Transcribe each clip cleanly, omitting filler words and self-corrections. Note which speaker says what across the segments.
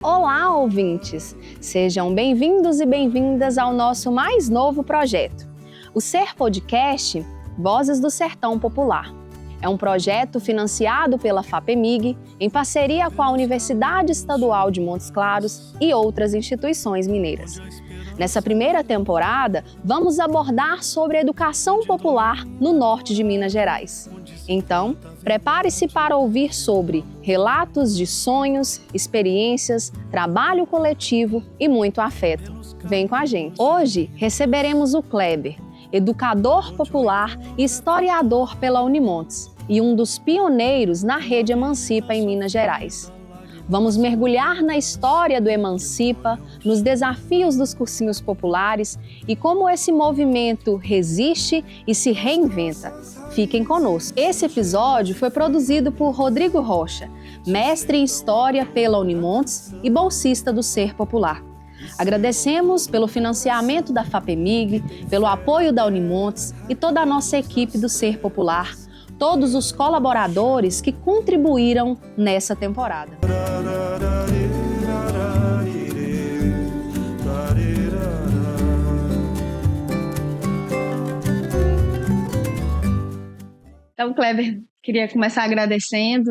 Speaker 1: Olá, ouvintes! Sejam bem-vindos e bem-vindas ao nosso mais novo projeto, o Ser Podcast Vozes do Sertão Popular. É um projeto financiado pela FAPEMIG, em parceria com a Universidade Estadual de Montes Claros e outras instituições mineiras. Nessa primeira temporada, vamos abordar sobre a educação popular no norte de Minas Gerais. Então, prepare-se para ouvir sobre relatos de sonhos, experiências, trabalho coletivo e muito afeto. Vem com a gente! Hoje receberemos o Kleber, educador popular e historiador pela Unimontes e um dos pioneiros na rede Emancipa em Minas Gerais. Vamos mergulhar na história do Emancipa, nos desafios dos cursinhos populares e como esse movimento resiste e se reinventa. Fiquem conosco. Esse episódio foi produzido por Rodrigo Rocha, mestre em História pela Unimontes e bolsista do Ser Popular. Agradecemos pelo financiamento da FAPEMIG, pelo apoio da Unimontes e toda a nossa equipe do Ser Popular, todos os colaboradores que contribuíram nessa temporada. Então, Kleber, queria começar agradecendo,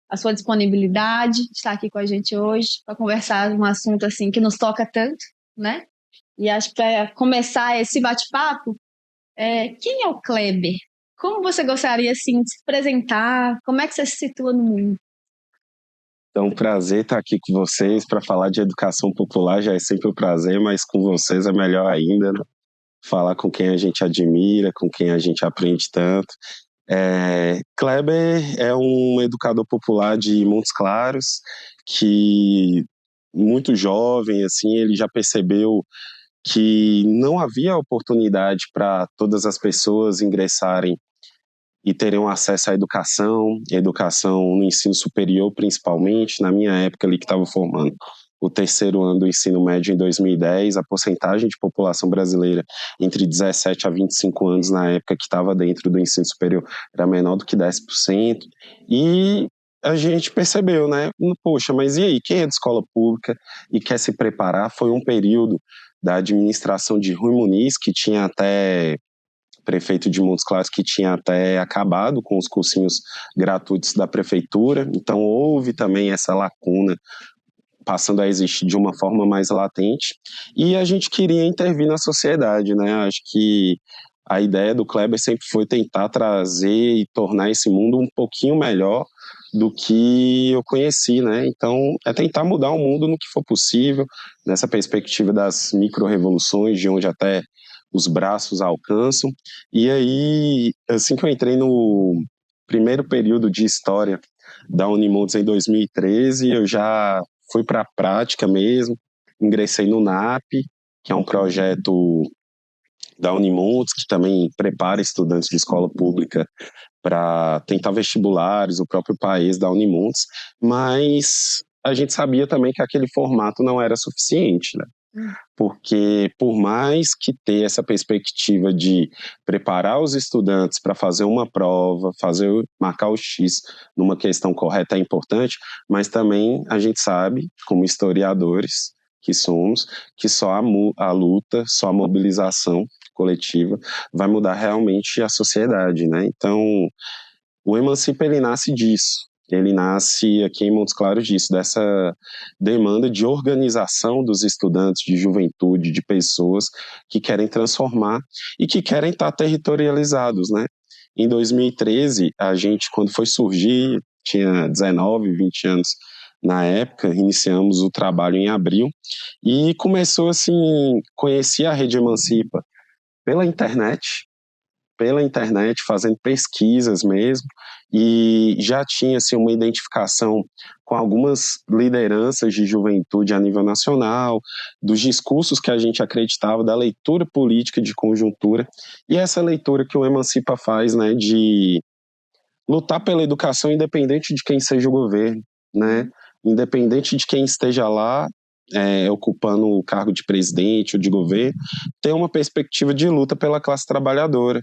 Speaker 1: a sua disponibilidade de estar aqui com a gente hoje para conversar um assunto assim que nos toca tanto, E acho que para começar esse bate-papo, quem é o Kleber? Como você gostaria assim, de se apresentar? Como é que você se situa no mundo?
Speaker 2: Então, um prazer estar aqui com vocês para falar de educação popular. Já é sempre um prazer, mas com vocês é melhor ainda, né? Falar com quem a gente admira, com quem a gente aprende tanto. Kleber é um educador popular de Montes Claros que, muito jovem, assim, ele já percebeu que não havia oportunidade para todas as pessoas ingressarem e terem acesso à educação no ensino superior, principalmente. Na minha época ali que estava formando o terceiro ano do ensino médio em 2010, a porcentagem de população brasileira entre 17 a 25 anos na época que estava dentro do ensino superior era menor do que 10%, e a gente percebeu, poxa, mas e aí, quem é de escola pública e quer se preparar? Foi um período da administração de Rui Muniz, que tinha até prefeito de Montes Claros, que tinha até acabado com os cursinhos gratuitos da prefeitura, então houve também essa lacuna passando a existir de uma forma mais latente, e a gente queria intervir na sociedade, Acho que a ideia do Kleber sempre foi tentar trazer e tornar esse mundo um pouquinho melhor do que eu conheci, Então, é tentar mudar o mundo no que for possível, nessa perspectiva das micro-revoluções, de onde até os braços alcançam. E aí, assim que eu entrei no primeiro período de História da Unimontes em 2013, eu já fui para a prática mesmo, ingressei no NAP, que é um projeto da Unimontes, que também prepara estudantes de escola pública para tentar vestibulares, o próprio país da Unimontes, mas a gente sabia também que aquele formato não era suficiente, Porque por mais que ter essa perspectiva de preparar os estudantes para fazer uma prova, marcar o X numa questão correta é importante, mas também a gente sabe, como historiadores que somos, que só a luta, só a mobilização coletiva vai mudar realmente a sociedade, Então, o Emancipa, ele nasce disso. Ele nasce aqui em Montes Claros disso, dessa demanda de organização dos estudantes, de juventude, de pessoas que querem transformar e que querem estar territorializados, Em 2013, a gente, quando foi surgir, tinha 19, 20 anos na época, iniciamos o trabalho em abril e começou assim, conheci a Rede Emancipa pela internet, fazendo pesquisas mesmo, e já tinha assim, uma identificação com algumas lideranças de juventude a nível nacional, dos discursos que a gente acreditava, da leitura política de conjuntura, e essa leitura que o Emancipa faz, de lutar pela educação independente de quem seja o governo, Independente de quem esteja lá, ocupando o cargo de presidente ou de governo, ter uma perspectiva de luta pela classe trabalhadora.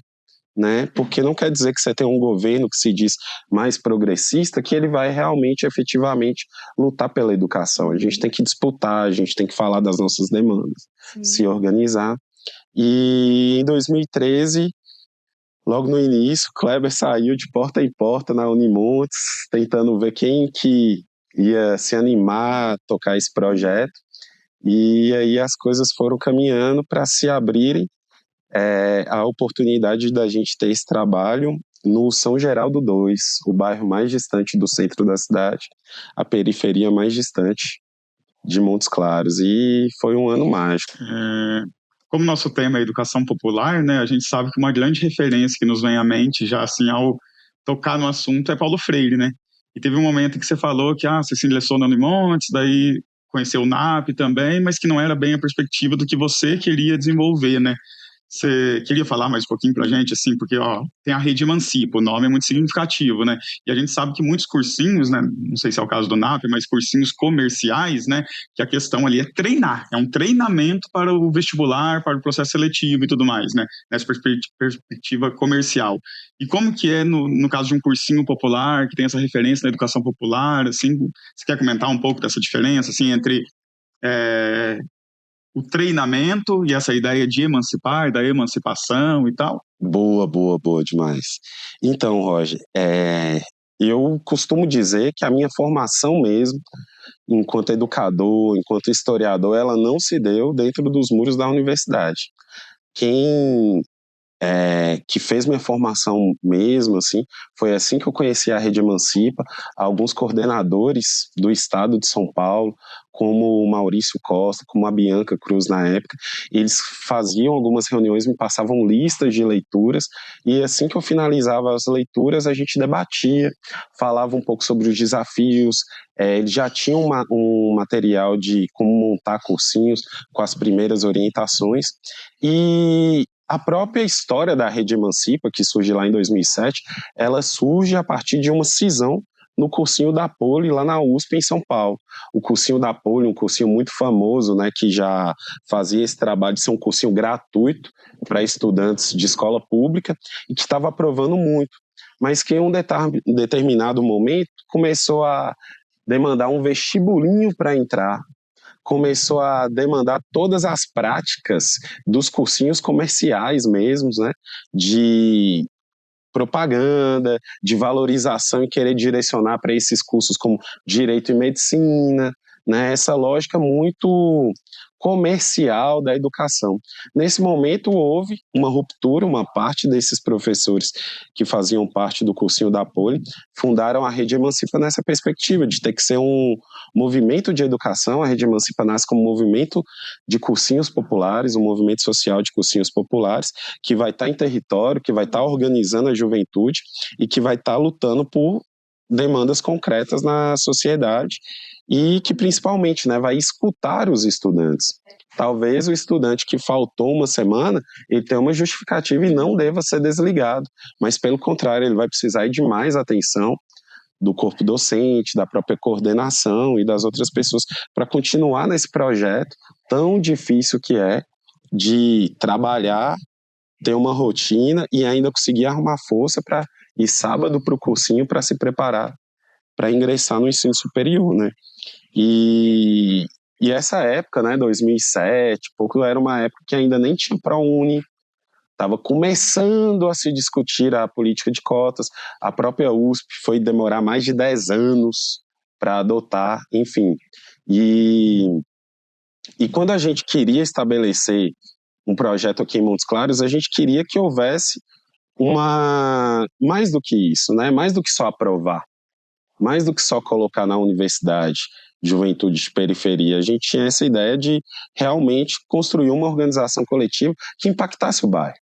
Speaker 2: né? Porque não quer dizer que você tem um governo que se diz mais progressista, que ele vai realmente, efetivamente, lutar pela educação. A gente tem que disputar, a gente tem que falar das nossas demandas, se organizar. E em 2013, logo no início, Kleber saiu de porta em porta na Unimontes, tentando ver quem que ia se animar a tocar esse projeto. E aí as coisas foram caminhando para se abrirem a oportunidade da gente ter esse trabalho no São Geraldo 2, o bairro mais distante do centro da cidade, a periferia mais distante de Montes Claros. E foi um ano mágico.
Speaker 3: Como nosso tema é educação popular, né, a gente sabe que uma grande referência que nos vem à mente já assim ao tocar no assunto é Paulo Freire, né? E teve um momento em que você falou que você se ingressou na Unimontes, daí conheceu o NAP também, mas que não era bem a perspectiva do que você queria desenvolver, né? Você queria falar mais um pouquinho pra gente, assim, porque, tem a Rede Emancipa, o nome é muito significativo, né? E a gente sabe que muitos cursinhos, né, não sei se é o caso do NAP, mas cursinhos comerciais, né, que a questão ali é treinar, é um treinamento para o vestibular, para o processo seletivo e tudo mais, né, nessa perspectiva comercial. E como que é no caso de um cursinho popular, que tem essa referência na educação popular, assim, você quer comentar um pouco dessa diferença, assim, entre o treinamento e essa ideia de emancipar, da emancipação e tal?
Speaker 2: Boa demais. Então, Roger, eu costumo dizer que a minha formação mesmo, enquanto educador, enquanto historiador, ela não se deu dentro dos muros da universidade. Quem que fez minha formação mesmo, assim, foi assim que eu conheci a Rede Emancipa, alguns coordenadores do estado de São Paulo, como o Maurício Costa, como a Bianca Cruz na época, eles faziam algumas reuniões, me passavam listas de leituras, e assim que eu finalizava as leituras, a gente debatia, falava um pouco sobre os desafios, eles já tinham um material de como montar cursinhos, com as primeiras orientações, e a própria história da Rede Emancipa, que surge lá em 2007, ela surge a partir de uma cisão no cursinho da Poli, lá na USP, em São Paulo. O cursinho da Poli, um cursinho muito famoso, né, que já fazia esse trabalho de ser um cursinho gratuito para estudantes de escola pública e que estava aprovando muito, mas que em um determinado momento começou a demandar um vestibulinho para entrar, começou a demandar todas as práticas dos cursinhos comerciais mesmos, né, de propaganda, de valorização e querer direcionar para esses cursos como direito e medicina, né, essa lógica muito comercial da educação. Nesse momento houve uma ruptura, uma parte desses professores que faziam parte do cursinho da Poli fundaram a Rede Emancipa nessa perspectiva de ter que ser um movimento de educação. A Rede Emancipa nasce como um movimento de cursinhos populares, um movimento social de cursinhos populares, que vai estar em território, que vai estar organizando a juventude e que vai estar lutando por demandas concretas na sociedade e que principalmente, né, vai escutar os estudantes. Talvez o estudante que faltou uma semana, ele tenha uma justificativa e não deva ser desligado, mas pelo contrário, ele vai precisar de mais atenção do corpo docente, da própria coordenação e das outras pessoas para continuar nesse projeto tão difícil que é de trabalhar, ter uma rotina e ainda conseguir arrumar força para ir sábado para o cursinho para se preparar para ingressar no ensino superior, né? E essa época, né, 2007, pouco, era uma época que ainda nem tinha ProUni, estava começando a se discutir a política de cotas, a própria USP foi demorar mais de 10 anos para adotar, enfim. E quando a gente queria estabelecer um projeto aqui em Montes Claros, a gente queria que houvesse mais do que isso, né? Mais do que só aprovar, mais do que só colocar na universidade juventude de periferia. A gente tinha essa ideia de realmente construir uma organização coletiva que impactasse o bairro.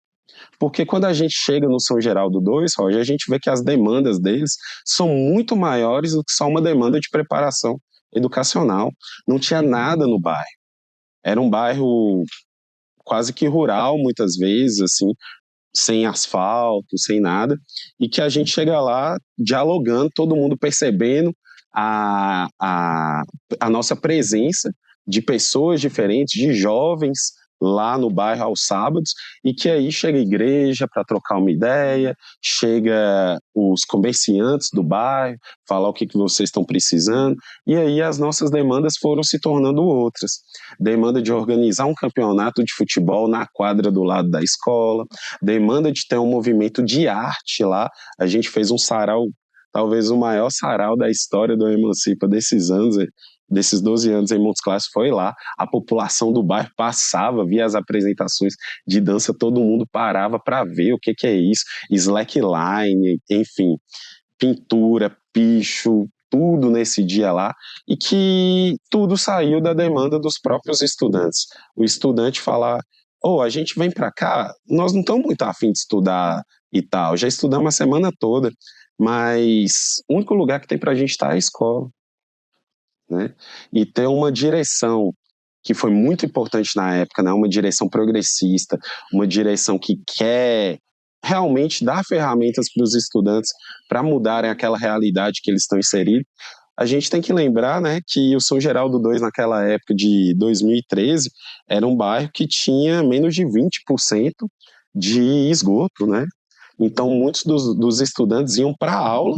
Speaker 2: Porque quando a gente chega no São Geraldo 2, Roger, a gente vê que as demandas deles são muito maiores do que só uma demanda de preparação educacional. Não tinha nada no bairro. Era um bairro quase que rural, muitas vezes, assim, sem asfalto, sem nada, e que a gente chega lá dialogando, todo mundo percebendo a nossa presença de pessoas diferentes, de jovens lá no bairro aos sábados, e que aí chega a igreja para trocar uma ideia, chega os comerciantes do bairro, falar o que vocês estão precisando, e aí as nossas demandas foram se tornando outras. Demanda de organizar um campeonato de futebol na quadra do lado da escola, demanda de ter um movimento de arte lá. A gente fez um sarau, talvez o maior sarau da história do Emancipa desses 12 anos em Montes Claros foi lá. A população do bairro passava, via as apresentações de dança, todo mundo parava para ver o que é isso, slackline, enfim, pintura, picho, tudo nesse dia lá, e que tudo saiu da demanda dos próprios estudantes. O estudante falar, a gente vem para cá, nós não estamos muito afim de estudar e tal, já estudamos a semana toda, mas o único lugar que tem para a gente estar é a escola. Né? E ter uma direção que foi muito importante na época, né? Uma direção progressista, uma direção que quer realmente dar ferramentas para os estudantes para mudarem aquela realidade que eles estão inseridos. A gente tem que lembrar, né, que o São Geraldo II, naquela época de 2013, era um bairro que tinha menos de 20% de esgoto, né? Então, muitos dos estudantes iam para a aula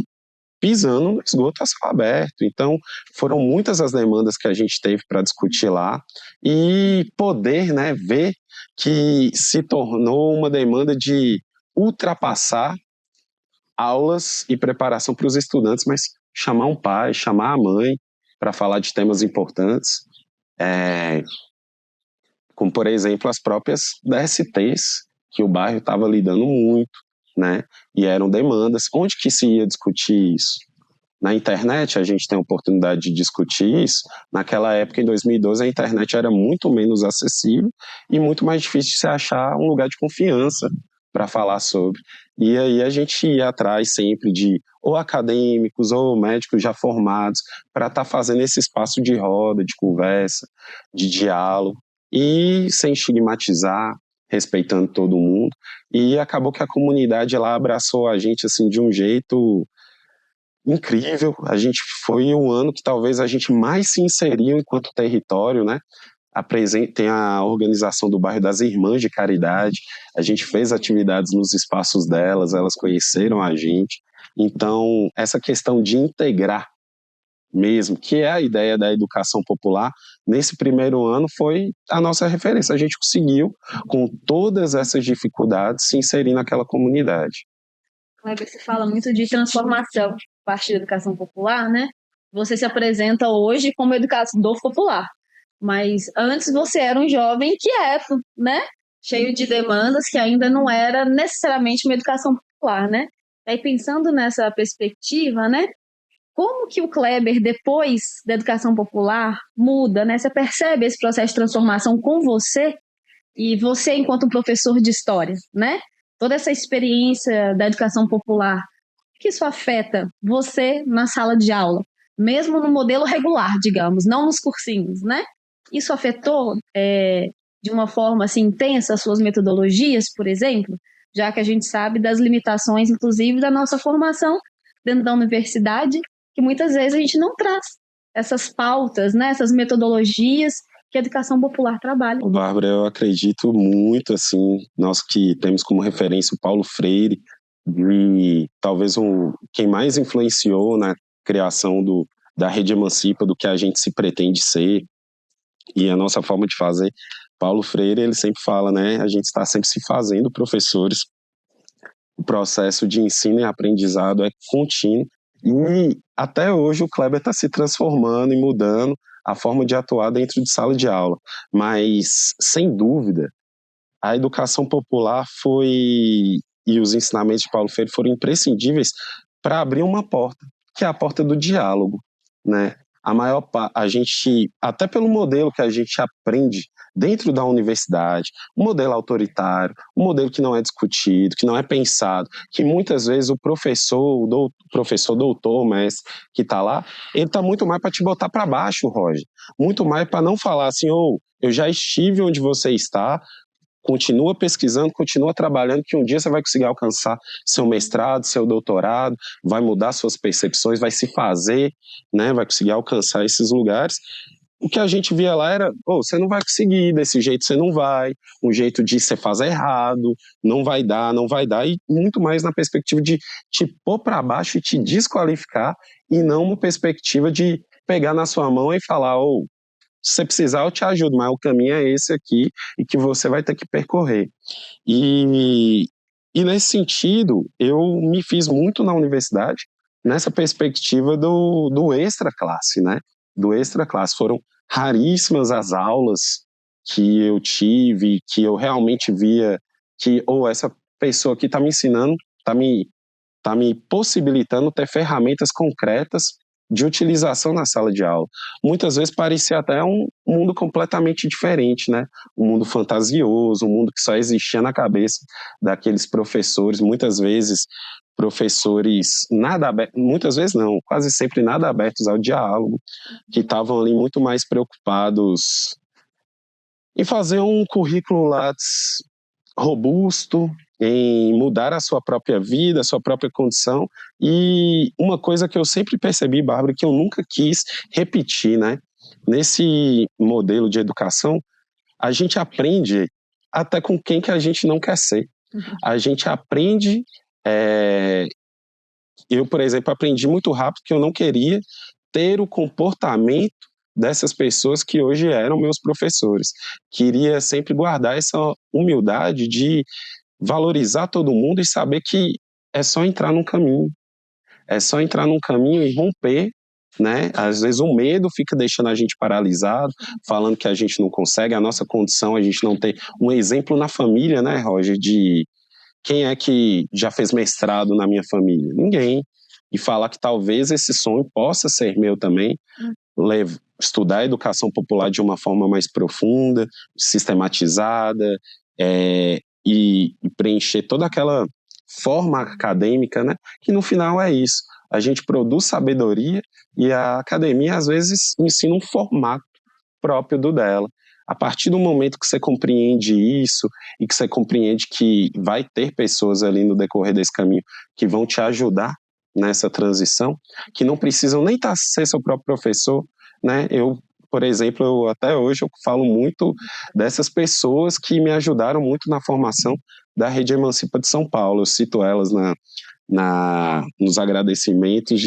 Speaker 2: pisando no esgoto a céu aberto. Então, foram muitas as demandas que a gente teve para discutir lá e poder, né, ver que se tornou uma demanda de ultrapassar aulas e preparação para os estudantes, mas chamar um pai, chamar a mãe para falar de temas importantes, como, por exemplo, as próprias DSTs, que o bairro estava lidando muito, né? E eram demandas. Onde que se ia discutir isso? Na internet a gente tem a oportunidade de discutir isso. Naquela época, em 2012, a internet era muito menos acessível e muito mais difícil de se achar um lugar de confiança para falar sobre. E aí a gente ia atrás sempre de ou acadêmicos ou médicos já formados para estar fazendo esse espaço de roda, de conversa, de diálogo, e sem estigmatizar, respeitando todo mundo. E acabou que a comunidade lá abraçou a gente assim de um jeito incrível. A gente foi um ano que talvez a gente mais se inseriu enquanto território, né? Tem a organização do bairro das Irmãs de Caridade, a gente fez atividades nos espaços delas, elas conheceram a gente. Então, essa questão de integrar mesmo, que é a ideia da educação popular, nesse primeiro ano foi a nossa referência. A gente conseguiu, com todas essas dificuldades, se inserir naquela comunidade.
Speaker 1: Kleber, você fala muito de transformação a partir da educação popular, né? Você se apresenta hoje como educador popular, mas antes você era um jovem inquieto, né? Cheio de demandas, que ainda não era necessariamente uma educação popular, né? Aí pensando nessa perspectiva, né? Como que o Kleber, depois da educação popular, muda, né? Você percebe esse processo de transformação com você e você enquanto um professor de história, né? Toda essa experiência da educação popular, que isso afeta você na sala de aula, mesmo no modelo regular, digamos, não nos cursinhos, né? Isso afetou de uma forma assim, intensa as suas metodologias, por exemplo, já que a gente sabe das limitações, inclusive, da nossa formação dentro da universidade, que muitas vezes a gente não traz essas pautas, né, essas metodologias que a educação popular trabalha.
Speaker 2: Bárbara, eu acredito muito, assim, nós que temos como referência o Paulo Freire, e talvez quem mais influenciou na criação da Rede Emancipa, do que a gente se pretende ser, e a nossa forma de fazer. Paulo Freire, ele sempre fala, né, a gente está sempre se fazendo professores, o processo de ensino e aprendizado é contínuo, e até hoje o Kleber está se transformando e mudando a forma de atuar dentro de sala de aula, mas, sem dúvida, a educação popular e os ensinamentos de Paulo Freire foram imprescindíveis para abrir uma porta, que é a porta do diálogo, né? A gente, até pelo modelo que a gente aprende dentro da universidade, um modelo autoritário, um modelo que não é discutido, que não é pensado, que muitas vezes o professor doutor, mestre, que está lá, ele está muito mais para te botar para baixo, Roger, muito mais para não falar assim, eu já estive onde você está, continua pesquisando, continua trabalhando, que um dia você vai conseguir alcançar seu mestrado, seu doutorado, vai mudar suas percepções, vai se fazer, né, vai conseguir alcançar esses lugares, o que a gente via lá era, você não vai conseguir, desse jeito você não vai, um jeito de você fazer errado, não vai dar, e muito mais na perspectiva de te pôr para baixo e te desqualificar, e não uma perspectiva de pegar na sua mão e falar, se você precisar eu te ajudo, mas o caminho é esse aqui, e que você vai ter que percorrer. E nesse sentido, eu me fiz muito na universidade, nessa perspectiva do extra classe, né? Do extra classe. Foram raríssimas as aulas que eu tive, que eu realmente via que, essa pessoa aqui está me ensinando, está me possibilitando ter ferramentas concretas de utilização na sala de aula. Muitas vezes parecia até um mundo completamente diferente, né? Um mundo fantasioso, um mundo que só existia na cabeça daqueles professores, muitas vezes professores nada abertos, muitas vezes não, quase sempre nada abertos ao diálogo, que estavam ali muito mais preocupados em fazer um currículo Lattes robusto, em mudar a sua própria vida, a sua própria condição. E uma coisa que eu sempre percebi, Bárbara, que eu nunca quis repetir, né? Nesse modelo de educação, a gente aprende até com quem que a gente não quer ser. A gente aprende... Eu, por exemplo, aprendi muito rápido que eu não queria ter o comportamento dessas pessoas que hoje eram meus professores. Queria sempre guardar essa humildade de valorizar todo mundo e saber que é só entrar num caminho. É só entrar num caminho e romper, né? Às vezes o medo fica deixando a gente paralisado, falando que a gente não consegue, a nossa condição, a gente não tem um exemplo na família, né, Roger, de quem é que já fez mestrado na minha família? Ninguém. E falar que talvez esse sonho possa ser meu também, estudar a educação popular de uma forma mais profunda, sistematizada, e preencher toda aquela forma acadêmica, né? Que no final é isso. A gente produz sabedoria e a academia, às vezes, ensina um formato próprio do dela. A partir do momento que você compreende isso e que você compreende que vai ter pessoas ali no decorrer desse caminho que vão te ajudar nessa transição, que não precisam nem ser seu próprio professor, né? Por exemplo, até hoje eu falo muito dessas pessoas que me ajudaram muito na formação da Rede Emancipa de São Paulo. Eu cito elas nos agradecimentos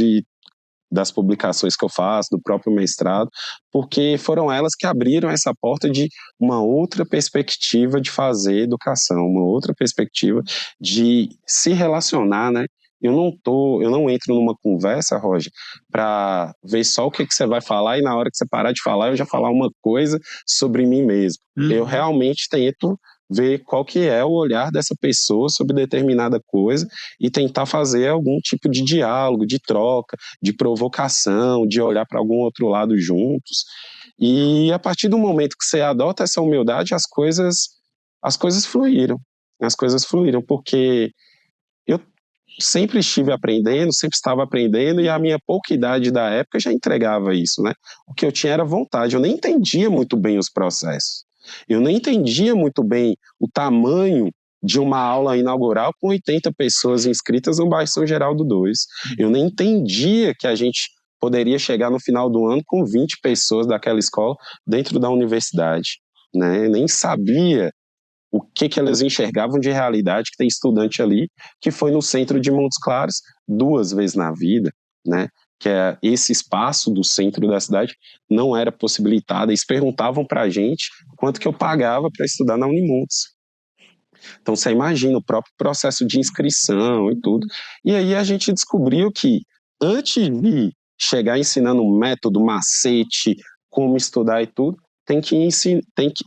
Speaker 2: das publicações que eu faço, do próprio mestrado, porque foram elas que abriram essa porta de uma outra perspectiva de fazer educação, uma outra perspectiva de se relacionar, né? Eu não entro numa conversa, Roger, para ver só o que você vai falar e na hora que você parar de falar, eu já falar uma coisa sobre mim mesmo. Eu realmente tento ver qual que é o olhar dessa pessoa sobre determinada coisa e tentar fazer algum tipo de diálogo, de troca, de provocação, de olhar para algum outro lado juntos. E a partir do momento que você adota essa humildade, as coisas fluíram. As coisas fluíram, porque eu sempre estive aprendendo, sempre estava aprendendo, e a minha pouca idade da época já entregava isso, né? O que eu tinha era vontade, eu nem entendia muito bem os processos. Eu nem entendia muito bem o tamanho de uma aula inaugural com 80 pessoas inscritas no bairro São Geraldo 2. Eu nem entendia que a gente poderia chegar no final do ano com 20 pessoas daquela escola dentro da universidade, né? Eu nem sabia o que elas enxergavam de realidade, que tem estudante ali que foi no centro de Montes Claros 2 vezes na vida, né? Que esse espaço do centro da cidade não era possibilitado. Eles perguntavam para a gente quanto que eu pagava para estudar na Unimontes. Então você imagina o próprio processo de inscrição e tudo. E aí a gente descobriu que antes de chegar ensinando método, macete, como estudar e tudo,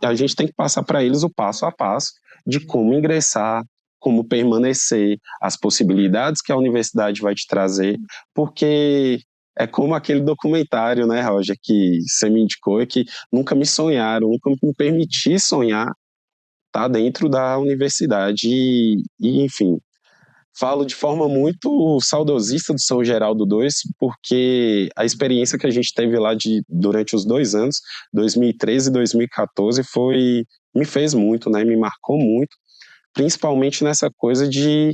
Speaker 2: a gente tem que passar para eles o passo a passo de como ingressar, como permanecer, as possibilidades que a universidade vai te trazer, porque é como aquele documentário, né, Roger, que você me indicou, que nunca me permiti sonhar estar dentro da universidade e enfim, falo de forma muito saudosista do São Geraldo 2, porque a experiência que a gente teve lá durante os 2 anos, 2013 e 2014, me fez muito, né, me marcou muito, principalmente nessa coisa de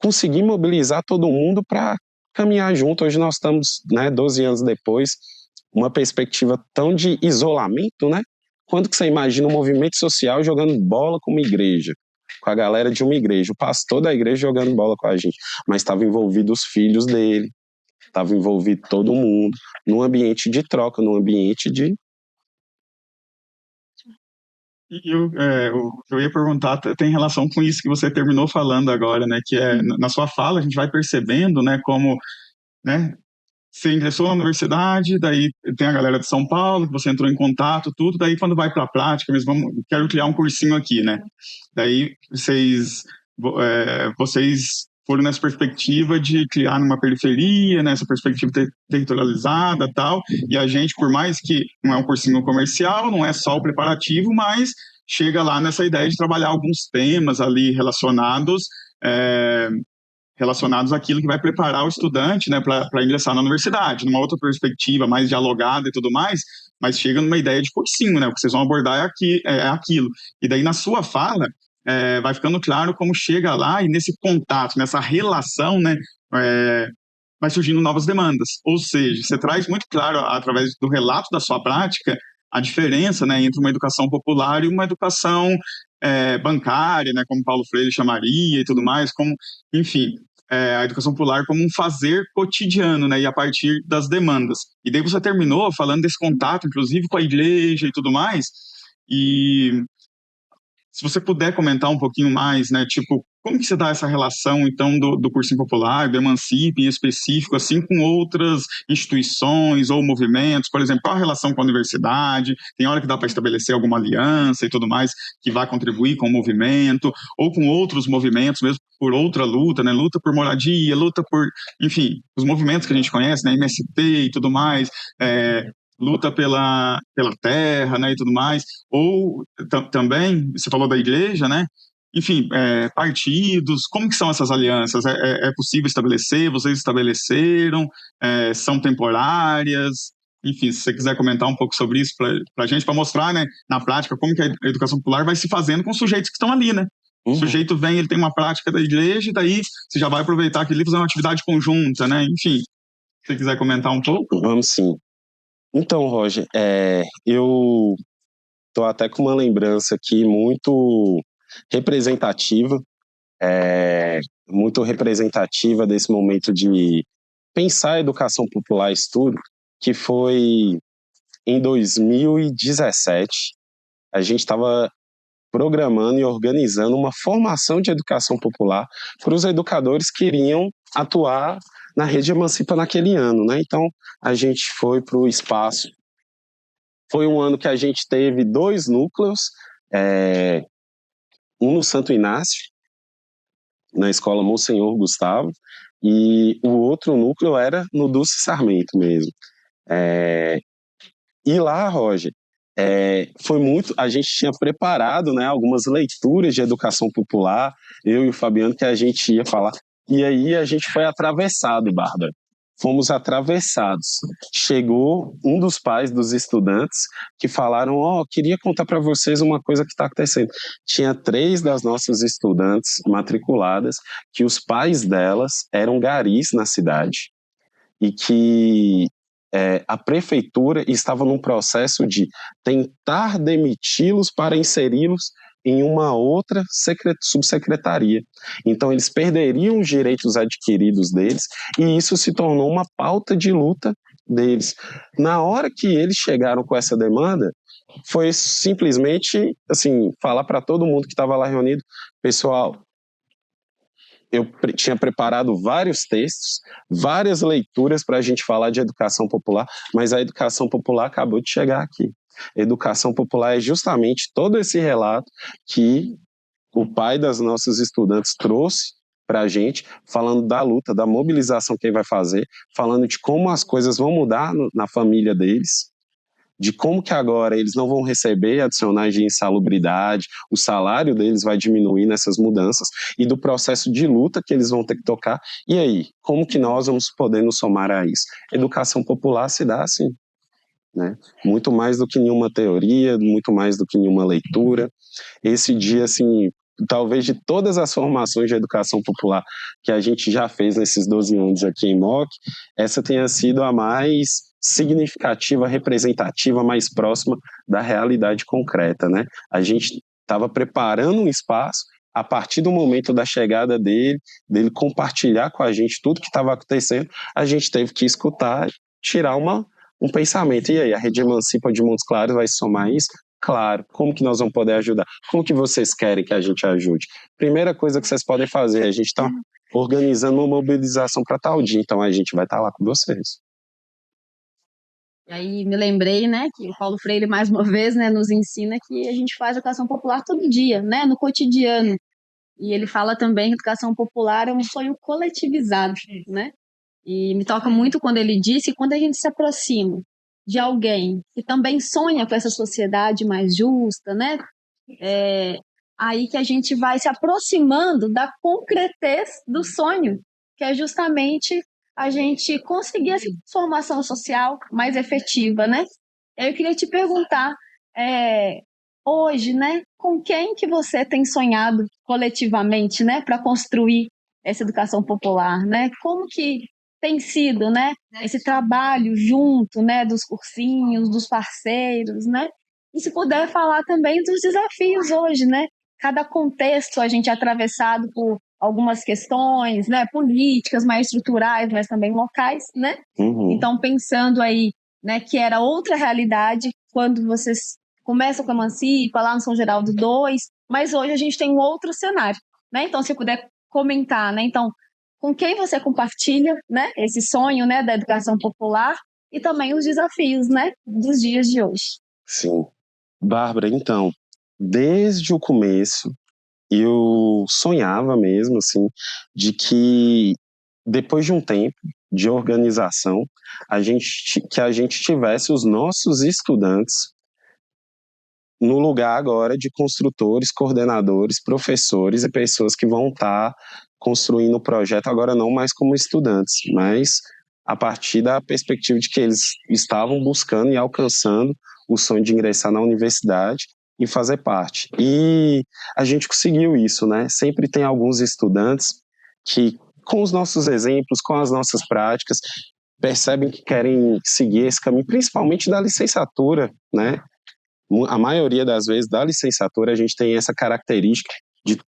Speaker 2: conseguir mobilizar todo mundo para caminhar junto. Hoje nós estamos, né, 12 anos depois, uma perspectiva tão de isolamento, né? Quando que você imagina um movimento social jogando bola com uma igreja, com a galera de uma igreja, o pastor da igreja jogando bola com a gente, mas estava envolvido os filhos dele, estava envolvido todo mundo, num ambiente de troca, num ambiente de...
Speaker 3: Eu ia perguntar, tem relação com isso que você terminou falando agora, né? Que é, na sua fala, a gente vai percebendo, né, como, né, você ingressou na universidade, daí tem a galera de São Paulo, que você entrou em contato, tudo, daí quando vai para a prática, mesmo, quero criar um cursinho aqui, né? Daí vocês foram nessa perspectiva de criar numa periferia, nessa perspectiva territorializada, tal, e a gente, por mais que não é um cursinho comercial, não é só o preparativo, mas chega lá nessa ideia de trabalhar alguns temas ali relacionados àquilo que vai preparar o estudante, né, para ingressar na universidade, numa outra perspectiva mais dialogada e tudo mais, mas chega numa ideia de cursinho, né, o que vocês vão abordar é aquilo. E daí na sua fala vai ficando claro como chega lá e nesse contato, nessa relação, né, vai surgindo novas demandas. Ou seja, você traz muito claro, através do relato da sua prática, a diferença, né, entre uma educação popular e uma educação bancária, né, como Paulo Freire chamaria e tudo mais, como, enfim, a educação popular como um fazer cotidiano, né, e a partir das demandas. E daí você terminou falando desse contato, inclusive, com a igreja e tudo mais, e se você puder comentar um pouquinho mais, né, tipo, como que você dá essa relação, então, do cursinho popular, do Emancipe em específico, assim, com outras instituições ou movimentos? Por exemplo, qual a relação com a universidade? Tem hora que dá para estabelecer alguma aliança e tudo mais que vai contribuir com o movimento, ou com outros movimentos, mesmo por outra luta, né? Luta por moradia, luta por, enfim, os movimentos que a gente conhece, né? MST e tudo mais, luta pela terra, né, e tudo mais, ou também, você falou da igreja, né, enfim, partidos, como que são essas alianças? É possível estabelecer? Vocês estabeleceram? São temporárias? Enfim, se você quiser comentar um pouco sobre isso para a gente, para mostrar, né, na prática, como que a educação popular vai se fazendo com os sujeitos que estão ali, né? O sujeito vem, ele tem uma prática da igreja, e daí você já vai aproveitar aquilo e fazer uma atividade conjunta, né? Enfim, se você quiser comentar um pouco.
Speaker 2: Vamos sim. Então, Roger, eu estou até com uma lembrança aqui muito representativa desse momento de pensar a educação popular e estudo, que foi em 2017. A gente estava programando e organizando uma formação de educação popular para os educadores que iriam atuar na Rede Emancipa naquele ano, né? Então, a gente foi para o espaço. Foi um ano que a gente teve 2 núcleos, um no Santo Inácio, na escola Monsenhor Gustavo, e o outro núcleo era no Dulce Sarmento mesmo. E lá, Roger, foi muito... A gente tinha preparado, né, algumas leituras de educação popular, eu e o Fabiano, que a gente ia falar. E aí a gente foi atravessado, Bárbara. Fomos atravessados. Chegou um dos pais dos estudantes que falaram, queria contar para vocês uma coisa que está acontecendo. Tinha 3 das nossas estudantes matriculadas que os pais delas eram garis na cidade e que a prefeitura estava num processo de tentar demiti-los para inseri-los em uma outra subsecretaria. Então, eles perderiam os direitos adquiridos deles e isso se tornou uma pauta de luta deles. Na hora que eles chegaram com essa demanda, foi simplesmente, assim, falar para todo mundo que estava lá reunido, pessoal, eu tinha preparado vários textos, várias leituras para a gente falar de educação popular, mas a educação popular acabou de chegar aqui. Educação popular é justamente todo esse relato que o pai das nossas estudantes trouxe para a gente, falando da luta, da mobilização que ele vai fazer, falando de como as coisas vão mudar na família deles, de como que agora eles não vão receber adicionais de insalubridade, o salário deles vai diminuir nessas mudanças, e do processo de luta que eles vão ter que tocar. E aí, como que nós vamos poder nos somar a isso? Educação popular se dá assim, né? Muito mais do que nenhuma teoria, muito mais do que nenhuma leitura. Esse dia, assim, talvez de todas as formações de educação popular que a gente já fez nesses 12 anos aqui em MOC, essa tenha sido a mais significativa, representativa, mais próxima da realidade concreta, né? A gente estava preparando um espaço a partir do momento da chegada dele compartilhar com a gente tudo que estava acontecendo, a gente teve que escutar, tirar um pensamento. E aí, a Rede Emancipa de Montes Claros vai somar isso? Claro. Como que nós vamos poder ajudar? Como que vocês querem que a gente ajude? Primeira coisa que vocês podem fazer, a gente está organizando uma mobilização para tal dia, então a gente vai estar lá com vocês.
Speaker 1: E aí me lembrei, né, que o Paulo Freire, mais uma vez, né, nos ensina que a gente faz educação popular todo dia, né, no cotidiano. E ele fala também que educação popular é um sonho coletivizado, né? E me toca muito quando ele disse que quando a gente se aproxima de alguém que também sonha com essa sociedade mais justa, né? Aí que a gente vai se aproximando da concretez do sonho, que é justamente a gente conseguir essa transformação social mais efetiva, né? Eu queria te perguntar, hoje, né, com quem que você tem sonhado coletivamente, né, para construir essa educação popular, né? Como que tem sido, né, esse trabalho junto, né, dos cursinhos, dos parceiros, né? E se puder falar também dos desafios hoje, né? Cada contexto a gente é atravessado por algumas questões, né, políticas mais estruturais, mas também locais, né?
Speaker 2: Uhum.
Speaker 1: Então, pensando aí, né, que era outra realidade quando vocês começam com a Emancipa, lá no São Geraldo 2, mas hoje a gente tem um outro cenário, né? Então, se puder comentar, né? Então, com quem você compartilha, né, esse sonho, né, da educação popular e também os desafios, né, dos dias de hoje.
Speaker 2: Sim. Bárbara, então, desde o começo, eu sonhava mesmo, assim, de que depois de um tempo de organização, que a gente tivesse os nossos estudantes no lugar agora de construtores, coordenadores, professores e pessoas que vão estar construindo o projeto agora não mais como estudantes, mas a partir da perspectiva de que eles estavam buscando e alcançando o sonho de ingressar na universidade e fazer parte. E a gente conseguiu isso, né? Sempre tem alguns estudantes que, com os nossos exemplos, com as nossas práticas, percebem que querem seguir esse caminho, principalmente da licenciatura, né? A maioria das vezes da licenciatura a gente tem essa característica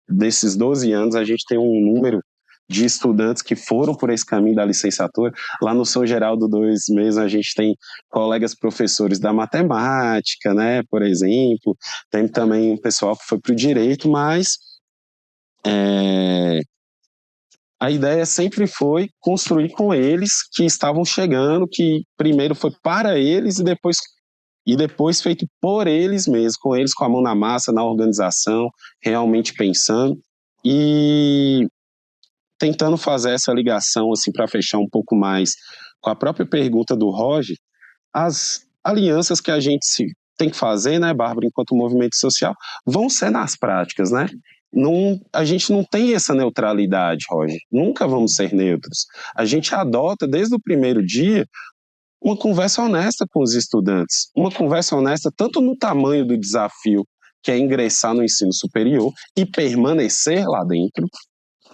Speaker 2: desses 12 anos, a gente tem um número de estudantes que foram por esse caminho da licenciatura. Lá no São Geraldo 2 mesmo a gente tem colegas professores da matemática, né, por exemplo, tem também um pessoal que foi para o direito, mas a ideia sempre foi construir com eles que estavam chegando, que primeiro foi para eles e depois feito por eles mesmos, com eles com a mão na massa, na organização, realmente pensando e tentando fazer essa ligação, assim, para fechar um pouco mais com a própria pergunta do Roger, as alianças que a gente tem que fazer, né, Bárbara, enquanto movimento social, vão ser nas práticas, né? A gente não tem essa neutralidade, Roger, nunca vamos ser neutros. A gente adota, desde o primeiro dia, uma conversa honesta com os estudantes, uma conversa honesta tanto no tamanho do desafio, que é ingressar no ensino superior e permanecer lá dentro,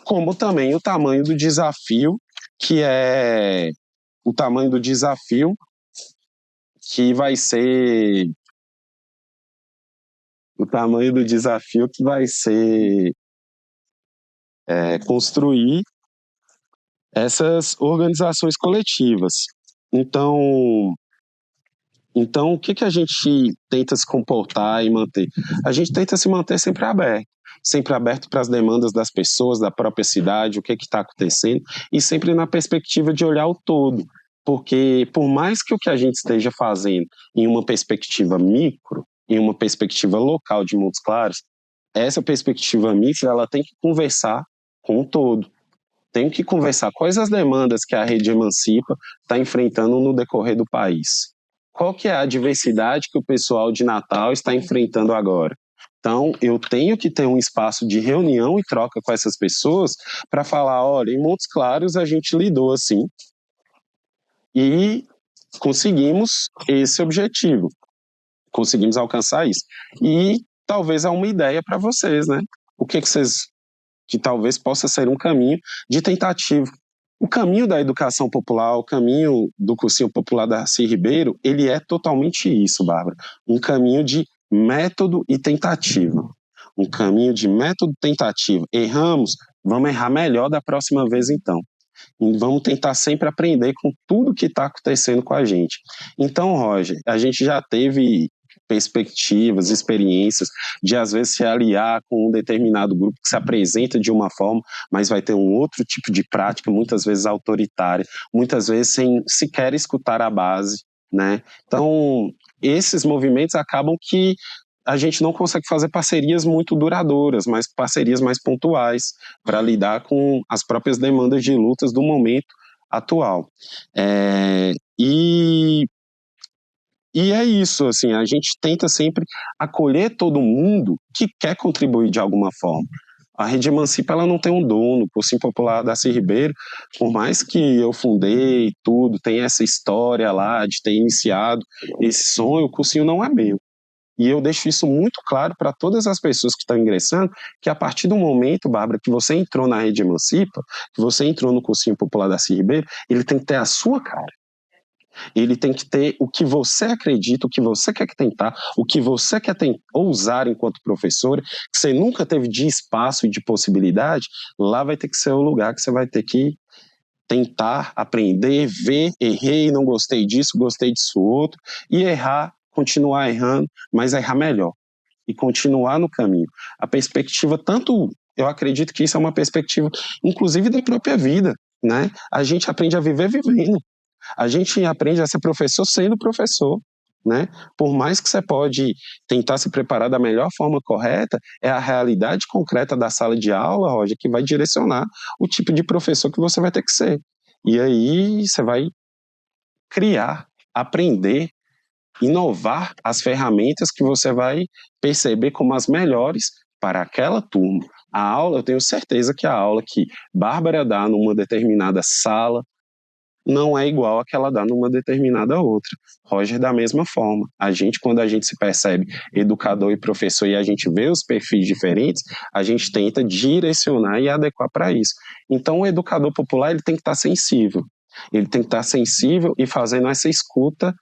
Speaker 2: como também o tamanho do desafio, que é o tamanho do desafio que vai ser construir essas organizações coletivas. Então, o que a gente tenta se comportar e manter? A gente tenta se manter sempre aberto para as demandas das pessoas, da própria cidade, o que está acontecendo, e sempre na perspectiva de olhar o todo, porque por mais que o que a gente esteja fazendo em uma perspectiva micro, em uma perspectiva local de Montes Claros, essa perspectiva micro ela tem que conversar com o todo. Tem que conversar quais as demandas que a Rede Emancipa está enfrentando no decorrer do país. Qual que é a diversidade que o pessoal de Natal está enfrentando agora? Então, eu tenho que ter um espaço de reunião e troca com essas pessoas para falar, olha, em Montes Claros a gente lidou assim e conseguimos esse objetivo, conseguimos alcançar isso. E talvez é uma ideia para vocês, né? O que talvez possa ser um caminho de tentativa O caminho da educação popular, o caminho do cursinho popular da Darcy Ribeiro, ele é totalmente isso, Bárbara. Um caminho de método e tentativa. Um caminho de método e tentativa. Erramos, vamos errar melhor da próxima vez então. E vamos tentar sempre aprender com tudo que está acontecendo com a gente. Então, Roger, a gente já teve perspectivas, experiências de às vezes se aliar com um determinado grupo que se apresenta de uma forma, mas vai ter um outro tipo de prática, muitas vezes autoritária, muitas vezes sem sequer escutar a base, né? Então, esses movimentos acabam que a gente não consegue fazer parcerias muito duradouras, mas parcerias mais pontuais para lidar com as próprias demandas de lutas do momento atual. E é isso, assim, a gente tenta sempre acolher todo mundo que quer contribuir de alguma forma. A Rede Emancipa, ela não tem um dono, o Cursinho Popular Darcy Ribeiro, por mais que eu fundei tudo, tem essa história lá de ter iniciado esse sonho, o cursinho não é meu. E eu deixo isso muito claro para todas as pessoas que estão ingressando, que a partir do momento, Bárbara, que você entrou na Rede Emancipa, que você entrou no Cursinho Popular Darcy Ribeiro, ele tem que ter a sua cara. Ele tem que ter o que você acredita, o que você quer tentar, o que você quer ousar enquanto professora, que você nunca teve de espaço e de possibilidade, lá vai ter que ser o lugar que você vai ter que tentar, aprender, ver, errei, não gostei disso, gostei disso outro, e errar, continuar errando, mas errar melhor, e continuar no caminho. A perspectiva, tanto, eu acredito que isso é uma perspectiva, inclusive da própria vida, né? A gente aprende a viver vivendo. A gente aprende a ser professor sendo professor, né? Por mais que você pode tentar se preparar da melhor forma correta, é a realidade concreta da sala de aula, Roger, que vai direcionar o tipo de professor que você vai ter que ser. E aí você vai criar, aprender, inovar as ferramentas que você vai perceber como as melhores para aquela turma. A aula, eu tenho certeza que a aula que Bárbara dá numa determinada sala não é igual a que ela dá numa determinada outra. Roger, da mesma forma. Quando a gente se percebe educador e professor e a gente vê os perfis diferentes, a gente tenta direcionar e adequar para isso. Então, o educador popular, ele tem que estar sensível. Ele tem que estar sensível e fazendo essa escuta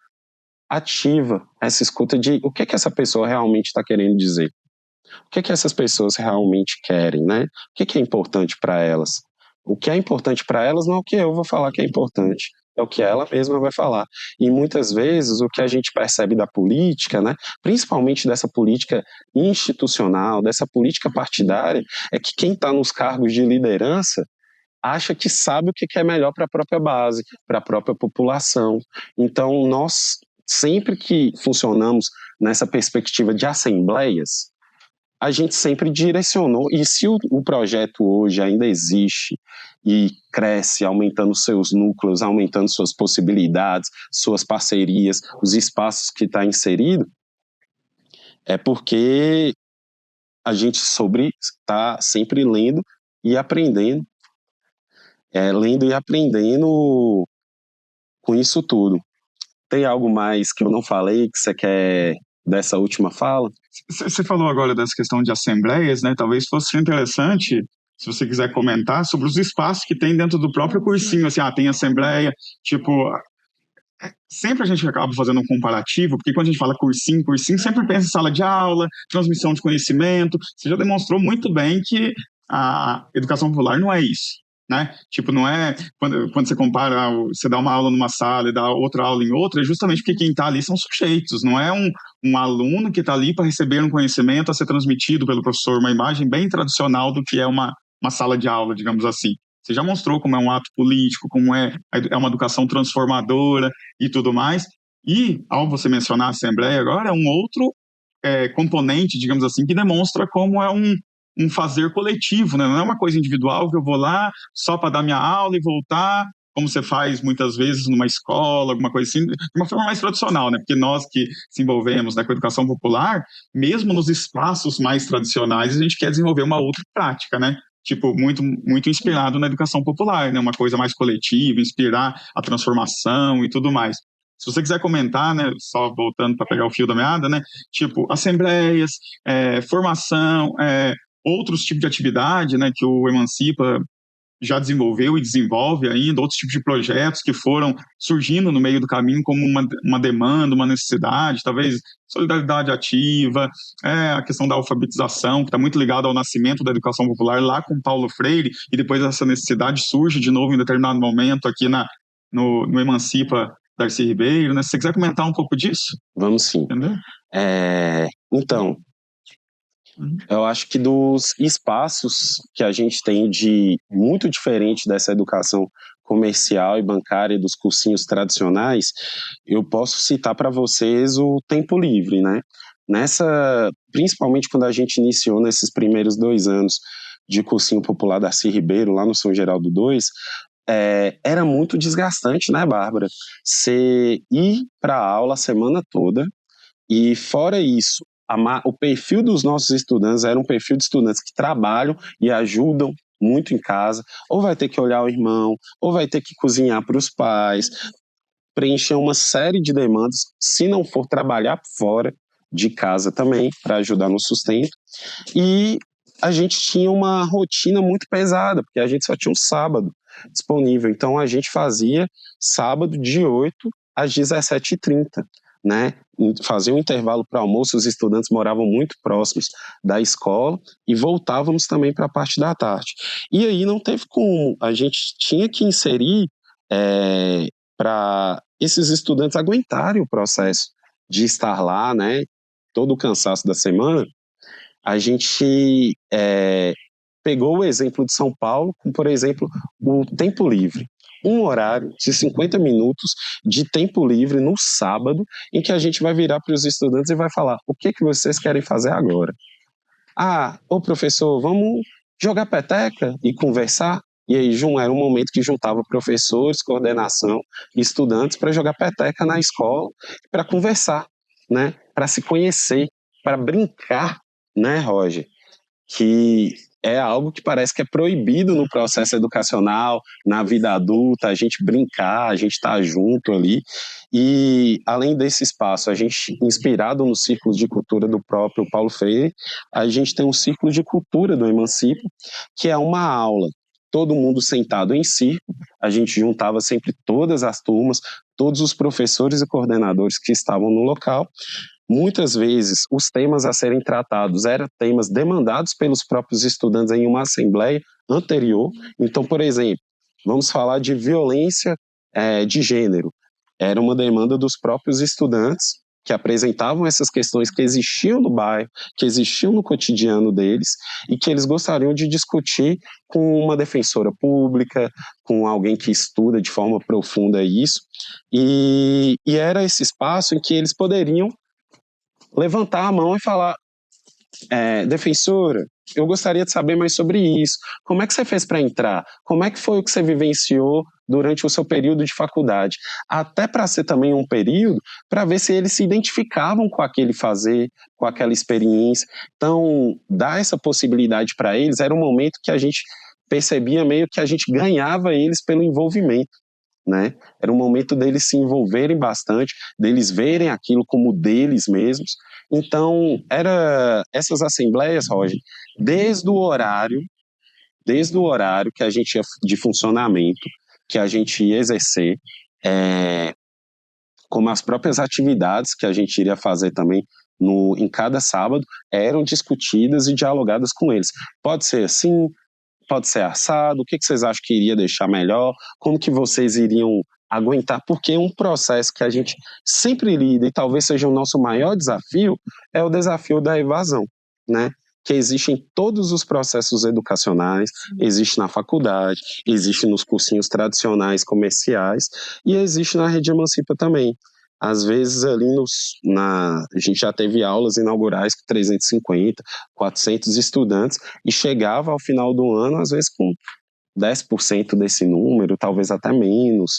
Speaker 2: ativa, essa escuta de o que essa pessoa realmente está querendo dizer. O que essas pessoas realmente querem, né? O que é importante para elas? O que é importante para elas não é o que eu vou falar que é importante, é o que ela mesma vai falar. E muitas vezes o que a gente percebe da política, né, principalmente dessa política institucional, dessa política partidária, é que quem está nos cargos de liderança acha que sabe o que é melhor para a própria base, para a própria população. Então, nós, sempre que funcionamos nessa perspectiva de assembleias, a gente sempre direcionou, e se o projeto hoje ainda existe e cresce, aumentando seus núcleos, aumentando suas possibilidades, suas parcerias, os espaços que está inserido, é porque a gente está sempre lendo e aprendendo, com isso tudo. Tem algo mais que eu não falei que você quer dessa última fala?
Speaker 3: Você falou agora dessa questão de assembleias, né? Talvez fosse interessante, se você quiser comentar, sobre os espaços que tem dentro do próprio cursinho. Assim, tem assembleia, tipo... Sempre a gente acaba fazendo um comparativo, porque quando a gente fala cursinho sempre pensa em sala de aula, transmissão de conhecimento. Você já demonstrou muito bem que a educação popular não é isso. Né? Tipo, não é quando você compara, você dá uma aula numa sala e dá outra aula em outra, é justamente porque quem está ali são sujeitos, não é um aluno que está ali para receber um conhecimento a ser transmitido pelo professor, uma imagem bem tradicional do que é uma sala de aula, digamos assim. Você já mostrou como é um ato político, como é uma educação transformadora e tudo mais. E, ao você mencionar a Assembleia agora, é um outro componente, digamos assim, que demonstra como é um fazer coletivo, né? Não é uma coisa individual que eu vou lá só para dar minha aula e voltar, como você faz muitas vezes numa escola, alguma coisa assim, de uma forma mais tradicional, né? Porque nós que se envolvemos, né, com a educação popular, mesmo nos espaços mais tradicionais, a gente quer desenvolver uma outra prática, né? Tipo, muito, muito inspirado na educação popular, né? Uma coisa mais coletiva, inspirar a transformação e tudo mais. Se você quiser comentar, né, só voltando para pegar o fio da meada, né, tipo, assembleias, formação, outros tipos de atividade, né, que o Emancipa já desenvolveu e desenvolve ainda, outros tipos de projetos que foram surgindo no meio do caminho como uma demanda, uma necessidade, talvez solidariedade ativa, a questão da alfabetização, que está muito ligada ao nascimento da educação popular lá com Paulo Freire, e depois essa necessidade surge de novo em determinado momento aqui no Emancipa Darcy Ribeiro, né? Se você quiser comentar um pouco disso.
Speaker 2: Vamos sim.
Speaker 3: Entendeu?
Speaker 2: Então, eu acho que dos espaços que a gente tem de muito diferente dessa educação comercial e bancária dos cursinhos tradicionais, eu posso citar para vocês o tempo livre, né? Principalmente quando a gente iniciou nesses primeiros 2 anos de cursinho popular Darcy Ribeiro, lá no São Geraldo 2, era muito desgastante, né, Bárbara? Você ir para a aula a semana toda e, fora isso, o perfil dos nossos estudantes era um perfil de estudantes que trabalham e ajudam muito em casa, ou vai ter que olhar o irmão, ou vai ter que cozinhar para os pais, preencher uma série de demandas, se não for trabalhar fora de casa também, para ajudar no sustento. E a gente tinha uma rotina muito pesada, porque a gente só tinha um sábado disponível, então a gente fazia sábado de 8 às 17h30, né? Fazia um intervalo para almoço, os estudantes moravam muito próximos da escola e voltávamos também para a parte da tarde. E aí não teve como, a gente tinha que inserir para esses estudantes aguentarem o processo de estar lá, né? Todo o cansaço da semana. A gente pegou o exemplo de São Paulo, como, por exemplo, o tempo livre. Um horário de 50 minutos de tempo livre no sábado, em que a gente vai virar para os estudantes e vai falar: o que vocês querem fazer agora? Ô professor, vamos jogar peteca e conversar? E aí era um momento que juntava professores, coordenação e estudantes para jogar peteca na escola, para conversar, né? Para se conhecer, para brincar, né, Roger? Que é algo que parece que é proibido no processo educacional, na vida adulta, a gente brincar, a gente estar junto ali. E, além desse espaço, a gente, inspirado nos círculos de cultura do próprio Paulo Freire, a gente tem um círculo de cultura do Emancipa, que é uma aula, todo mundo sentado em círculo, a gente juntava sempre todas as turmas, todos os professores e coordenadores que estavam no local. Muitas vezes, os temas a serem tratados eram temas demandados pelos próprios estudantes em uma assembleia anterior. Então, por exemplo, vamos falar de violência de gênero. Era uma demanda dos próprios estudantes que apresentavam essas questões que existiam no bairro, que existiam no cotidiano deles e que eles gostariam de discutir com uma defensora pública, com alguém que estuda de forma profunda isso. E era esse espaço em que eles poderiam levantar a mão e falar: defensora, eu gostaria de saber mais sobre isso. Como é que você fez para entrar? Como é que foi o que você vivenciou durante o seu período de faculdade? Até para ser também um período para ver se eles se identificavam com aquele fazer, com aquela experiência. Então, dar essa possibilidade para eles era um momento que a gente percebia meio que a gente ganhava eles pelo envolvimento, né? Era um momento deles se envolverem bastante, deles verem aquilo como deles mesmos. Então, essas assembleias, Roger, desde o horário que a gente ia de funcionamento, que a gente ia exercer, como as próprias atividades que a gente iria fazer também em cada sábado, eram discutidas e dialogadas com eles. Pode ser assim, pode ser assado, o que vocês acham que iria deixar melhor, como que vocês iriam aguentar, porque um processo que a gente sempre lida e talvez seja o nosso maior desafio é o desafio da evasão, né? Que existe em todos os processos educacionais, existe na faculdade, existe nos cursinhos tradicionais comerciais e existe na Rede Emancipa também. Às vezes ali a gente já teve aulas inaugurais com 350, 400 estudantes e chegava ao final do ano, às vezes com 10% desse número, talvez até menos,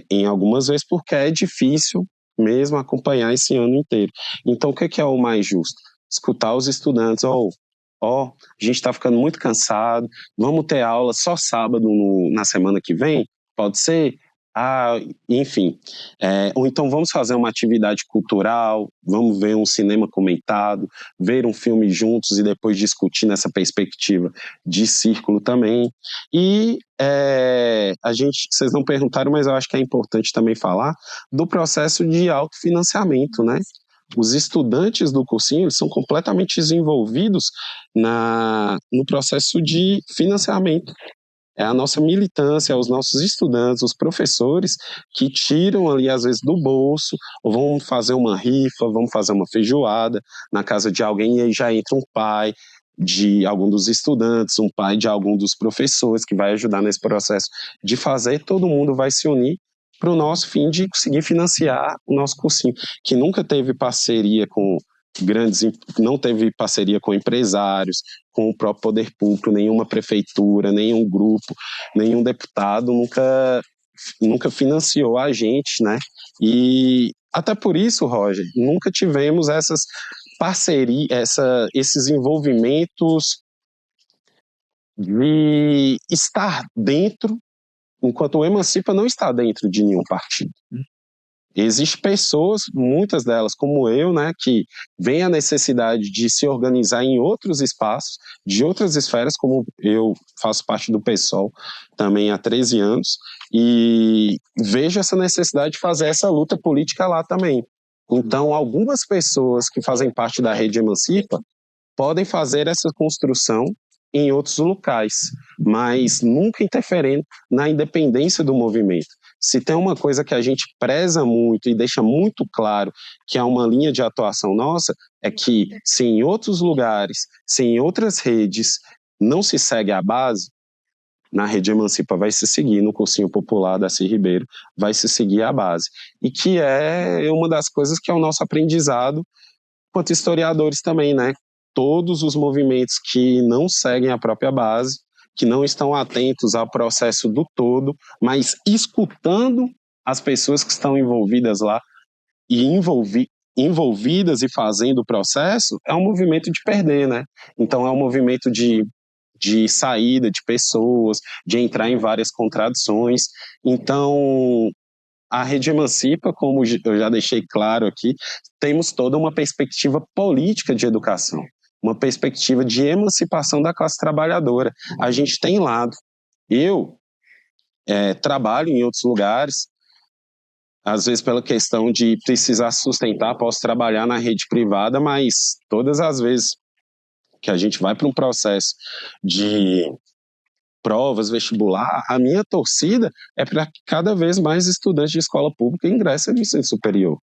Speaker 2: em algumas vezes porque é difícil mesmo acompanhar esse ano inteiro. Então o que é o mais justo? Escutar os estudantes: a gente está ficando muito cansado, vamos ter aula só sábado na semana que vem? Pode ser? Enfim, ou então vamos fazer uma atividade cultural, vamos ver um cinema comentado, ver um filme juntos e depois discutir nessa perspectiva de círculo também. E vocês não perguntaram, mas eu acho que é importante também falar do processo de autofinanciamento, né? Os estudantes do cursinho, eles são completamente desenvolvidos no processo de financiamento. É a nossa militância, os nossos estudantes, os professores que tiram ali, às vezes, do bolso, ou vão fazer uma rifa, vão fazer uma feijoada na casa de alguém, e aí já entra um pai de algum dos estudantes, um pai de algum dos professores que vai ajudar nesse processo de fazer, todo mundo vai se unir para o nosso fim de conseguir financiar o nosso cursinho, que nunca teve parceria com não teve parceria com empresários, com o próprio poder público, nenhuma prefeitura, nenhum grupo, nenhum deputado nunca financiou a gente, né? E até por isso, Roger, nunca tivemos essas parcerias, esses envolvimentos de estar dentro, enquanto o Emancipa não está dentro de nenhum partido. Existem pessoas, muitas delas como eu, né, que veem a necessidade de se organizar em outros espaços, de outras esferas, como eu faço parte do PSOL também há 13 anos, e vejo essa necessidade de fazer essa luta política lá também. Então, algumas pessoas que fazem parte da Rede Emancipa podem fazer essa construção em outros locais, mas nunca interferindo na independência do movimento. Se tem uma coisa que a gente preza muito e deixa muito claro que é uma linha de atuação nossa, é que se em outros lugares, se em outras redes não se segue a base, na Rede Emancipa vai se seguir, no Cursinho Popular da Darcy Ribeiro vai se seguir a base. E que é uma das coisas que é o nosso aprendizado quanto historiadores também, né? Todos os movimentos que não seguem a própria base, que não estão atentos ao processo do todo, mas escutando as pessoas que estão envolvidas lá e envolvidas e fazendo o processo, é um movimento de perder, né? Então é um movimento de saída de pessoas, de entrar em várias contradições. Então, a Rede Emancipa, como eu já deixei claro aqui, temos toda uma perspectiva política de educação, uma perspectiva de emancipação da classe trabalhadora. A gente tem lado. Eu trabalho em outros lugares, às vezes pela questão de precisar sustentar, posso trabalhar na rede privada, mas todas as vezes que a gente vai para um processo de provas, vestibular, a minha torcida é para que cada vez mais estudantes de escola pública ingressem no ensino superior.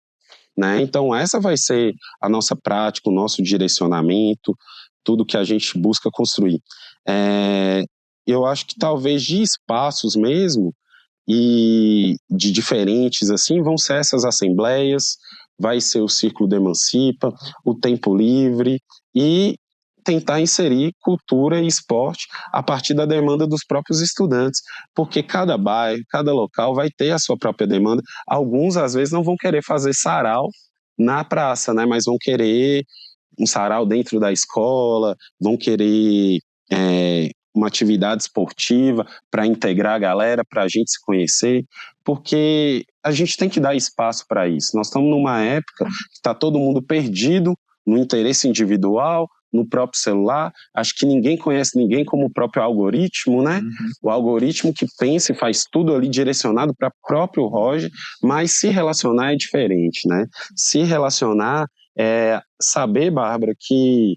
Speaker 2: Né? Então essa vai ser a nossa prática, o nosso direcionamento, tudo que a gente busca construir. Eu acho que talvez de espaços mesmo e de diferentes assim vão ser essas assembleias, vai ser o Círculo da Emancipa, o Tempo Livre e tentar inserir cultura e esporte a partir da demanda dos próprios estudantes, porque cada bairro, cada local vai ter a sua própria demanda. Alguns, às vezes, não vão querer fazer sarau na praça, né? Mas vão querer um sarau dentro da escola, vão querer uma atividade esportiva para integrar a galera, para a gente se conhecer, porque a gente tem que dar espaço para isso. Nós estamos numa época que está todo mundo perdido no interesse individual, no próprio celular. Acho que ninguém conhece ninguém como o próprio algoritmo, né? O algoritmo que pensa e faz tudo ali direcionado para o próprio Roger, mas se relacionar é diferente, né? Se relacionar é saber, Bárbara, que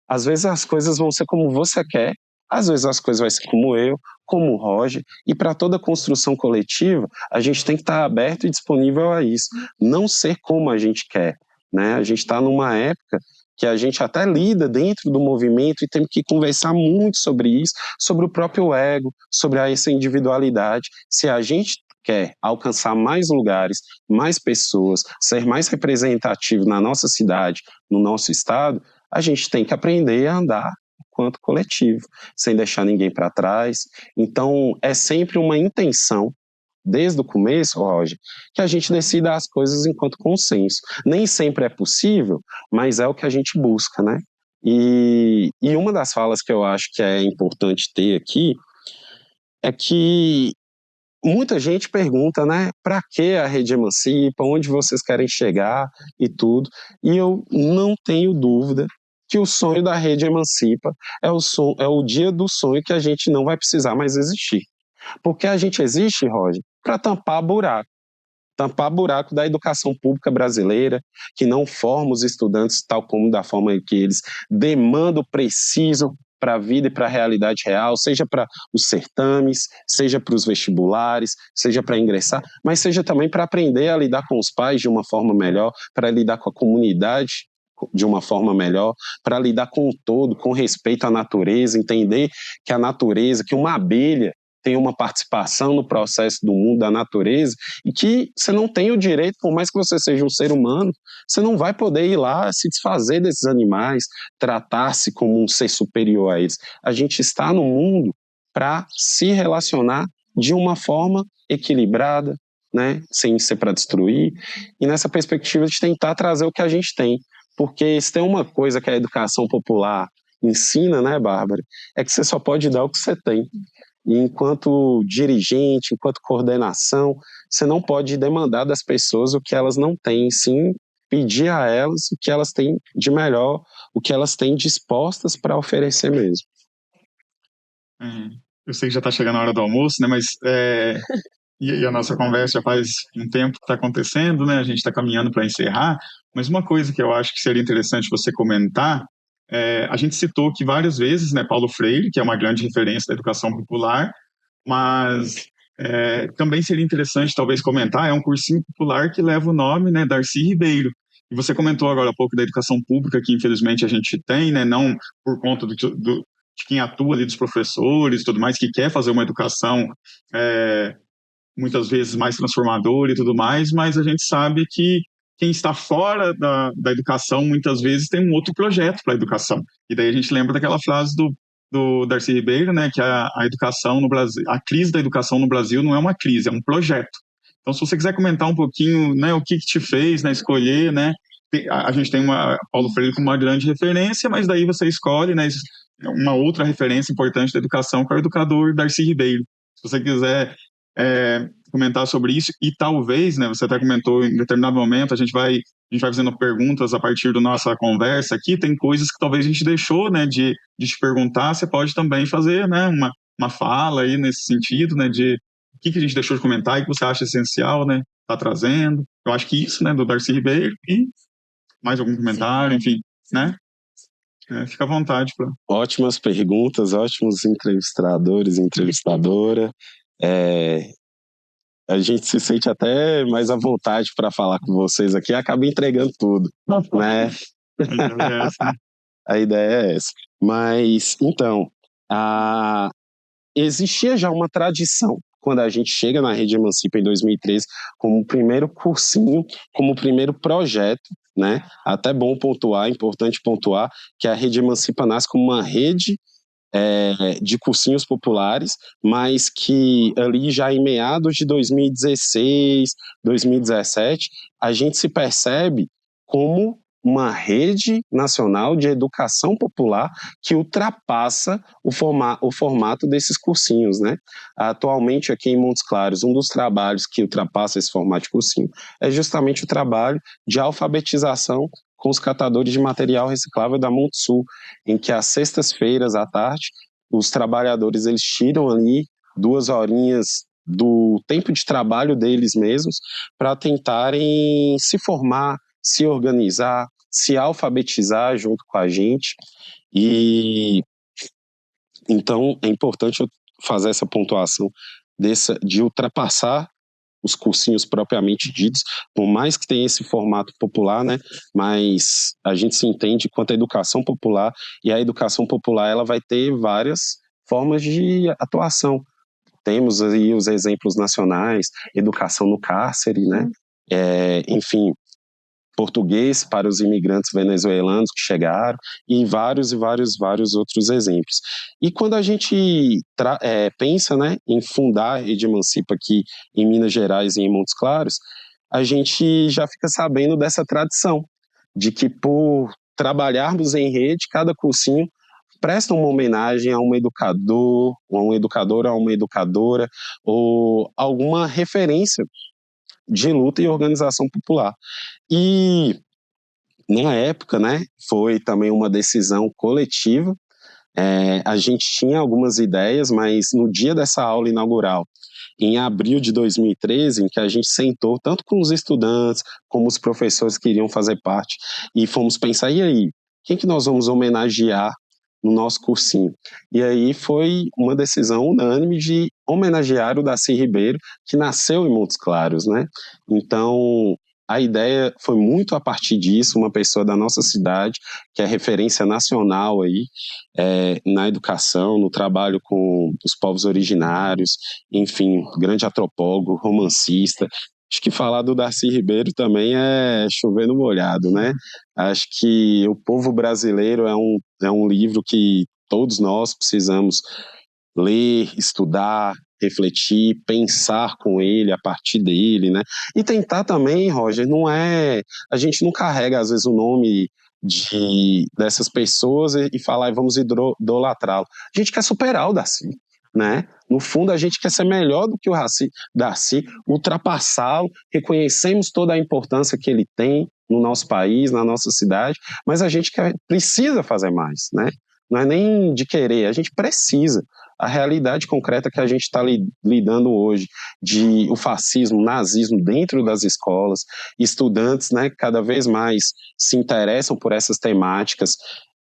Speaker 2: às vezes as coisas vão ser como você quer, às vezes as coisas vão ser como eu, como o Roger, e para toda construção coletiva, a gente tem que estar aberto e disponível a isso, não ser como a gente quer, né? A gente está numa época que a gente até lida dentro do movimento e tem que conversar muito sobre isso, sobre o próprio ego, sobre essa individualidade. Se a gente quer alcançar mais lugares, mais pessoas, ser mais representativo na nossa cidade, no nosso estado, a gente tem que aprender a andar enquanto coletivo, sem deixar ninguém para trás. Então, é sempre uma intenção, desde o começo, Roger, que a gente decida as coisas enquanto consenso. Nem sempre é possível, mas é o que a gente busca, né? E uma das falas que eu acho que é importante ter aqui é que muita gente pergunta, né, para que a Rede Emancipa, onde vocês querem chegar e tudo, e eu não tenho dúvida que o sonho da Rede Emancipa é o dia do sonho que a gente não vai precisar mais existir. Porque a gente existe, Roger, para tampar buraco da educação pública brasileira, que não forma os estudantes tal como da forma que eles demandam, precisam para a vida e para a realidade real, seja para os certames, seja para os vestibulares, seja para ingressar, mas seja também para aprender a lidar com os pais de uma forma melhor, para lidar com a comunidade de uma forma melhor, para lidar com o todo, com respeito à natureza, entender que a natureza, que uma abelha tem uma participação no processo do mundo, da natureza, e que você não tem o direito, por mais que você seja um ser humano, você não vai poder ir lá se desfazer desses animais, tratar-se como um ser superior a eles. A gente está no mundo para se relacionar de uma forma equilibrada, né, sem ser para destruir, e nessa perspectiva de tentar trazer o que a gente tem. Porque se tem uma coisa que a educação popular ensina, né, Bárbara, é que você só pode dar o que você tem. E enquanto dirigente, enquanto coordenação, você não pode demandar das pessoas o que elas não têm, sim pedir a elas o que elas têm de melhor, o que elas têm dispostas para oferecer mesmo.
Speaker 3: Eu sei que já está chegando a hora do almoço, né? Mas e a nossa conversa já faz um tempo que está acontecendo, né? A gente está caminhando para encerrar. Mas uma coisa que eu acho que seria interessante você comentar, a gente citou aqui várias vezes, né, Paulo Freire, que é uma grande referência da educação popular, mas também seria interessante talvez comentar, é um cursinho popular que leva o nome, né, Darcy Ribeiro. E você comentou agora há pouco da educação pública, que infelizmente a gente tem, né, não por conta de quem atua ali, dos professores e tudo mais, que quer fazer uma educação muitas vezes mais transformadora e tudo mais, mas a gente sabe que quem está fora da educação muitas vezes tem um outro projeto para a educação. E daí a gente lembra daquela frase do Darcy Ribeiro, né, que a educação no Brasil, a crise da educação no Brasil não é uma crise, é um projeto. Então, se você quiser comentar um pouquinho, né, o que te fez, né, escolher, né, a gente tem Paulo Freire como uma grande referência, mas daí você escolhe, né, uma outra referência importante da educação, que é o educador Darcy Ribeiro. Se você quiser comentar sobre isso, e talvez, né, você até comentou em determinado momento, a gente vai fazendo perguntas a partir da nossa conversa aqui, tem coisas que talvez a gente deixou, né, de te perguntar, você pode também fazer, né, uma fala aí nesse sentido, né, de o que a gente deixou de comentar e que você acha essencial, né, tá trazendo. Eu acho que isso, né, do Darcy Ribeiro, e mais algum comentário, enfim, né? Fica à vontade.
Speaker 2: Ótimas perguntas, ótimos entrevistadores, entrevistadora. A gente se sente até mais à vontade para falar com vocês aqui e acaba entregando tudo, né? A ideia é essa. Mas, então, existia já uma tradição quando a gente chega na Rede Emancipa em 2013 como o primeiro cursinho, como o primeiro projeto, né? Até bom pontuar, importante pontuar, que a Rede Emancipa nasce como uma rede de cursinhos populares, mas que ali já em meados de 2016, 2017, a gente se percebe como uma rede nacional de educação popular que ultrapassa o formato desses cursinhos, né? Atualmente, aqui em Montes Claros, um dos trabalhos que ultrapassa esse formato de cursinho é justamente o trabalho de alfabetização com os catadores de material reciclável da Montesul, em que às sextas-feiras à tarde, os trabalhadores eles tiram ali 2 horinhas do tempo de trabalho deles mesmos para tentarem se formar, se organizar, se alfabetizar junto com a gente. E então é importante eu fazer essa pontuação de ultrapassar os cursinhos propriamente ditos, por mais que tenha esse formato popular, né, mas a gente se entende quanto a educação popular, e a educação popular ela vai ter várias formas de atuação. Temos aí os exemplos nacionais, educação no cárcere, né, enfim, português para os imigrantes venezuelanos que chegaram, e vários outros exemplos. E quando a gente pensa, né, em fundar a Rede Emancipa aqui em Minas Gerais e em Montes Claros, a gente já fica sabendo dessa tradição, de que por trabalharmos em rede, cada cursinho prestam uma homenagem a um educador, a um educador, a uma educadora, ou alguma referência de luta e organização popular. E, na época, né, foi também uma decisão coletiva. A gente tinha algumas ideias, mas no dia dessa aula inaugural, em abril de 2013, em que a gente sentou tanto com os estudantes como os professores que iriam fazer parte, e fomos pensar, e aí, quem que nós vamos homenagear no nosso cursinho? E aí foi uma decisão unânime de homenagear o Darcy Ribeiro, que nasceu em Montes Claros, né? Então, a ideia foi muito a partir disso, uma pessoa da nossa cidade, que é referência nacional aí, na educação, no trabalho com os povos originários, enfim, grande antropólogo, romancista. Acho que falar do Darcy Ribeiro também é chover no molhado, né? Acho que O Povo Brasileiro é um livro que todos nós precisamos ler, estudar, refletir, pensar com ele, a partir dele, né? E tentar também, Roger, a gente não carrega às vezes o nome dessas pessoas e falar, vamos idolatrá-lo. A gente quer superar o Darcy, né? No fundo, a gente quer ser melhor do que o Darcy, ultrapassá-lo, reconhecemos toda a importância que ele tem no nosso país, na nossa cidade, mas a gente precisa fazer mais, né? Não é nem de querer, a gente precisa. A realidade concreta que a gente está lidando hoje, de o fascismo, o nazismo dentro das escolas, estudantes, né, cada vez mais se interessam por essas temáticas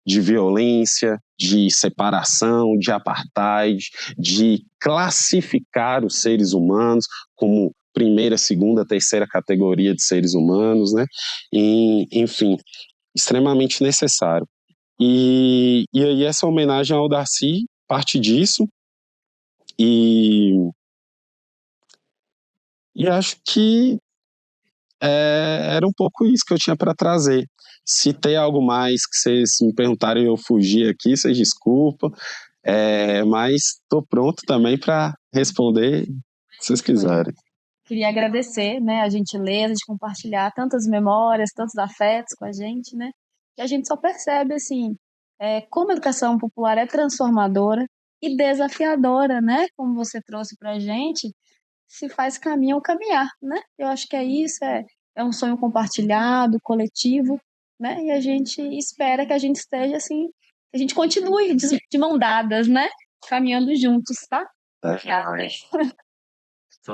Speaker 2: de violência, de separação, de apartheid, de classificar os seres humanos como primeira, segunda, terceira categoria de seres humanos, né? E, enfim, extremamente necessário. E aí essa homenagem ao Darcy parte disso, e acho que era um pouco isso que eu tinha para trazer. Se tem algo mais que vocês me perguntarem e eu fugir aqui, vocês desculpam, mas estou pronto também para responder se vocês quiserem.
Speaker 4: Queria agradecer, né, a gentileza de compartilhar tantas memórias, tantos afetos com a gente, né? E a gente só percebe, assim, como a educação popular é transformadora e desafiadora, né? Como você trouxe para a gente, se faz caminho ao caminhar, né? Eu acho que é isso, é um sonho compartilhado, coletivo, né? E a gente espera que a gente esteja assim, que a gente continue de mão dadas, né? Caminhando juntos, tá?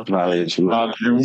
Speaker 2: Valeu demais.